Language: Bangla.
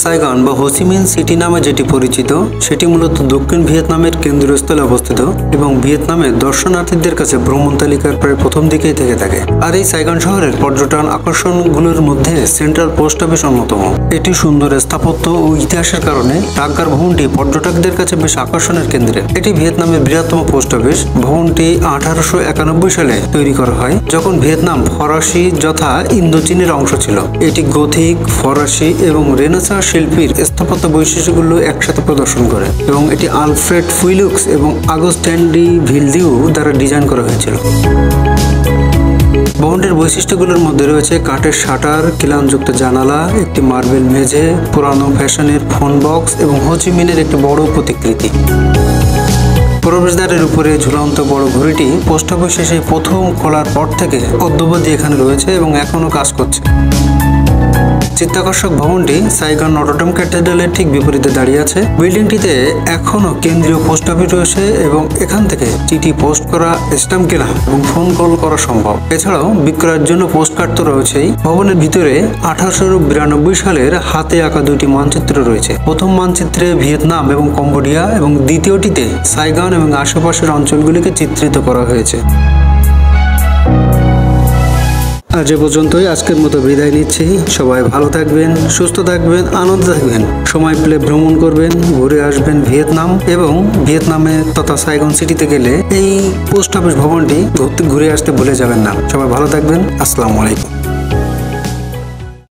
সাইগন বা হোচিমিন সিটি নামে যেটি পরিচিত সেটি মূলত দক্ষিণ ভিয়েতনামের কেন্দ্রস্থলে অবস্থিত এবং ভিয়েতনামের দর্শনার্থীদের কাছে ভ্রমণ তালিকার প্রায় প্রথম দিকেই থেকে থাকে। আর এই সাইগন শহরের পর্যটন আকর্ষণগুলোর মধ্যে সেন্ট্রাল পোস্ট অফিস অন্যতম। এটি সুন্দর স্থাপত্য ও ইতিহাসের কারণে ডাকঘর ভবনটি পর্যটকদের কাছে বেশ আকর্ষণের কেন্দ্রে। এটি ভিয়েতনামের বৃহত্তম পোস্ট অফিস। ভবনটি 1891 সালে তৈরি করা হয়, যখন ভিয়েতনাম ফরাসি যথা ইন্দোচীনের অংশ ছিল। এটি গথিক, ফরাসি এবং রেনেসাঁ শিল্পীর স্থাপত্য বৈশিষ্ট্যগুলো একসাথে প্রদর্শন করে এবং এটি আলফ্রেড ফুইলুক্স এবং আগস্টিন ডি ভিলদিউ দ্বারা ডিজাইন করা হয়েছিল। ভবনটির বৈশিষ্ট্যগুলোর মধ্যে রয়েছে কাঠের শাটার, খিলানযুক্ত জানালা, একটি মার্বেল মেঝে, পুরানো ফ্যাশনের ফোন বক্স এবং হোচিমিনের একটি বড় প্রতিকৃতি। প্রবেশদ্বারের উপরে ঝুলন্ত বড় ঘড়িটি পোস্ট অফিস শেষে প্রথম খোলার পর থেকে অদ্যাবধি এখানে রয়েছে এবং এখনো কাজ করছে। চিত্তাকর্ষক ভবনটি সাইগন নটরডেম ক্যাথেড্রালের ঠিক বিপরীতে দাঁড়িয়ে আছে। বিল্ডিংটিতে এখনো কেন্দ্রীয় পোস্ট অফিস রয়েছে এবং এখান থেকে চিঠি পোস্ট করা, স্ট্যাম্প কেনা এবং ফোন কল করা সম্ভব। এছাড়াও বিক্রয়ের জন্য পোস্টকার্ড তো রয়েছেই। ভবনের ভিতরে 1892 সালের হাতে আঁকা দুটি মানচিত্র রয়েছে। প্রথম মানচিত্রে ভিয়েতনাম এবং কম্বোডিয়া এবং দ্বিতীয়টিতে সাইগন এবং আশেপাশের অঞ্চলগুলিকে চিত্রিত করা হয়েছে। আজ এ পর্যন্তই, আজকের মতো বিদায় নিচ্ছি। সবাই ভালো থাকবেন, সুস্থ থাকবেন, আনন্দ থাকবেন। সময় পেলে ভ্রমণ করবেন, ঘুরে আসবেন ভিয়েতনাম এবং ভিয়েতনামে তথা সাইগন সিটিতে গেলে এই পোস্ট অফিস ভবনটি ঘুরে আসতে ভুলে যাবেন না। সবাই ভালো থাকবেন। আসসালামু আলাইকুম।